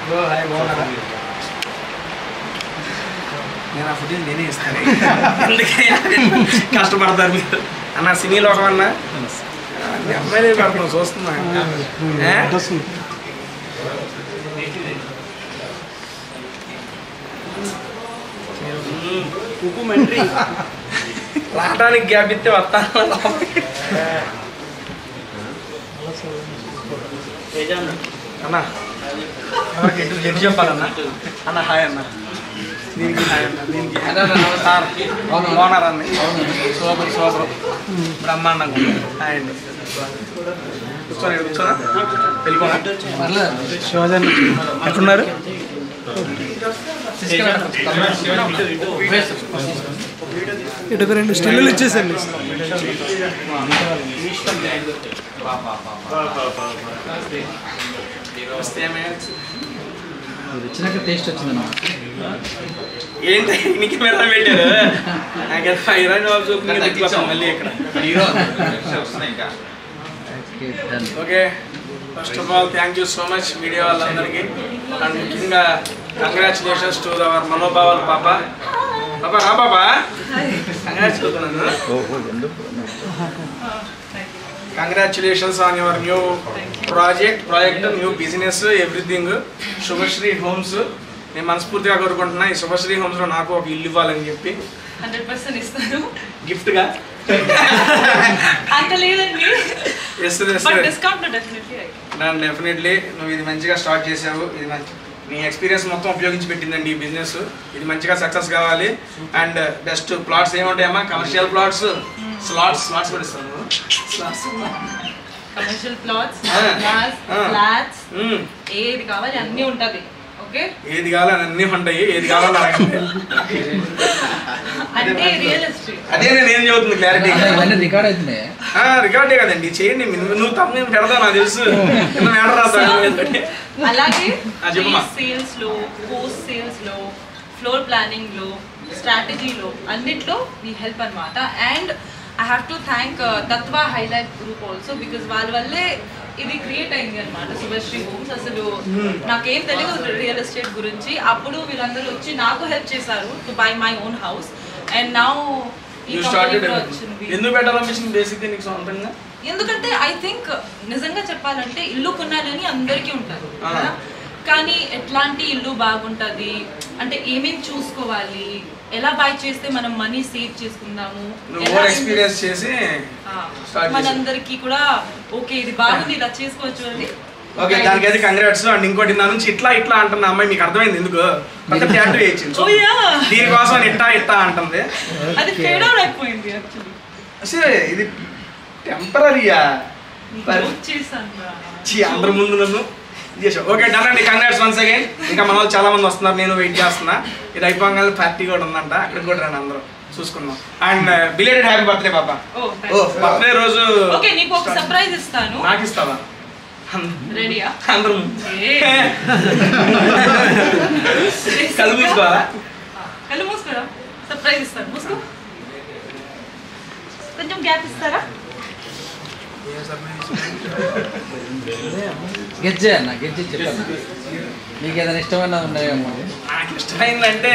Bro hi బాగున్నారా? నేను ఆ ఫుటేజ్ నేనే ఇస్తాను, అందుకే కష్టపడతారు మీరు అన్న. సినీలో ఒక అన్న అమ్మాయిలే పడుతున్నాం చూస్తున్నా. రావడానికి గ్యాప్ ఇస్తే వస్తాను అన్న. ఎవరికి ఎటు చెప్పాలన్నా? అన్న హాయ్ అన్న, దీనికి హాయ్ అన్న, దీనికి సార్ ఓనర్ అన్న. సూపర్ సూపర్ బ్రహ్మాండంగా హాయ్ అండి. కూర్చోని కూర్చోనా వెళ్ళిపోనా? శివాజీ ఎక్కడున్నారు? ఇటు రెండు స్టిల్లు ఇచ్చేసండి. వచ్చినాక టేస్ట్ వచ్చిందన్న. ఏంటి నీకు మెల్ల పెట్టారు? నాకు 5 జాబ్ చూపుతుంది మళ్ళీ ఇక్కడ. Okay, first of all thank you so much media వాళ్ళందరికీ. అండ్ ముఖ్యంగా కంగ్రాచులేషన్స్ టు అవర్ మనోభావాల పాప. పాపా రా పాపా, కంగ్రాట్స్ చెప్తున్నాను. Congratulations on your new project, new business, everything. Subhashree homes నేను మనస్ఫూర్తిగా కోరుకుంటున్నా, ఈ శుభశ్రీ హోమ్స్లో నాకు ఒక ఇల్లు ఇవ్వాలని చెప్పి 100% ఇస్తాను గిఫ్ట్గా. అంత లేదండి, డెఫినెట్లీ నువ్వు ఇది మంచిగా స్టార్ట్ చేసావు. ఇది మంచి నీ ఎక్స్పీరియన్స్ మొత్తం ఉపయోగించి పెట్టిందండి ఈ బిజినెస్. ఇది మంచిగా సక్సెస్ కావాలి. అండ్ బెస్ట్ ప్లాట్స్ ఏముంటాయమ్మా? కమర్షియల్ ప్లాట్స్, స్లాట్స్ కూడా ఇస్తాను. కమర్షియల్ ప్లాట్స్, ఫ్లాట్స్, ఏది కావాలి అన్నీ ఉంటుంది. ఓకే, ఏది కావాలని అన్నీ ఉంటాయి, ఏది కావాలని అంటే రియల్ ఎస్టేట్. అదే నేను చెబుతుంది క్లారిటీ. రికార్డ్ అవుతున్నాయి, రికార్డే కదండి, చేయండి. నువ్వు తప్ప నేను పెడతావు, నాకు తెలుసు. అలాగే సేల్స్ లో, పోస్ట్ సేల్స్ లో, ఫ్లోర్ ప్లానింగ్ లో, స్ట్రాటజీలో అన్నిట్లో మీ హెల్ప్ అనమాట. And I have to thank Tattva highlight group also, because వాళ్ళ వల్లే ఇది క్రియేట్ అయింది అనమాట శుభశ్రీ హోమ్స్. అసలు నాకేం తెలియదు రియల్ ఎస్టేట్ గురించి, అప్పుడు వీళ్ళందరూ వచ్చి నాకు హెల్ప్ చేశారు to buy my own house. And now ఎందుకు పెట్టాలనిపించింది బేసిక్ నీకు సొంతంగా? ఎందుకంటే ఐ థింక్ నిజంగా చెప్పాలంటే ఇల్లు కొనాలని అందరికీ ఉంటుంది కదా, కానీ ఎట్లాంటి ఇల్లు బాగుంటుంది అంటే ఏమేమి చూసుకోవాలి, ఎలా బై చేస్తే మనం మనీ సేవ్ చేసుకుందాము, ఎక్స్పీరియన్స్ చేసి మనందరికీ కూడా ఓకే ఇది బాగుంది ఇలా చేసుకోవచ్చు అని. ఓకే, దానికైతే కంగ్రాట్స్. అండ్ ఇంకోటి నా నుంచి ఇట్లా అంటున్న అమ్మాయి మీకు అర్థమైంది ఎందుకు? టాటూ వేయించింది దీనికోసం ఇట్టా అంటుంది. అది ఫేడ్ అవుట్ అయిపోయింది యాక్చువల్లీ. అసలు ఇది టెంపరీయా అందరి ముందు నన్ను చేసావు. ఓకే డన్ అండి, కంగ్రాట్స్ వన్స్ అగైన్. ఇంకా మన వాళ్ళు చాలా మంది వస్తున్నారు, నేను వెయిట్ చేస్తున్నా. ఇది అయిపోగానే పార్టీ కూడా ఉందంట, అక్కడికి కూడా రండి అందరూ చూసుకుందాం. అండ్ బిలేటెడ్ హ్యాపీ బర్త్డే పాప. బర్త్డే రోజు నీకు ఒక సర్ప్రైజ్ ఇస్తాను. నాకు ఇస్తావా? రెడీయా? అందరూ కళ్ళు మూసుకోవాలా? కళ్ళు మూసుకోరా, సర్ప్రైజ్ ఇస్తాను. మూసుకో, కొంచెం గ్యాప్ ఇస్తారా? గెజ్జే అన్న, గెజ్జే చెప్పాను. మీకు ఏదైనా ఇష్టమైన ఉన్నాయేమో? నాకు ఇష్టమైందంటే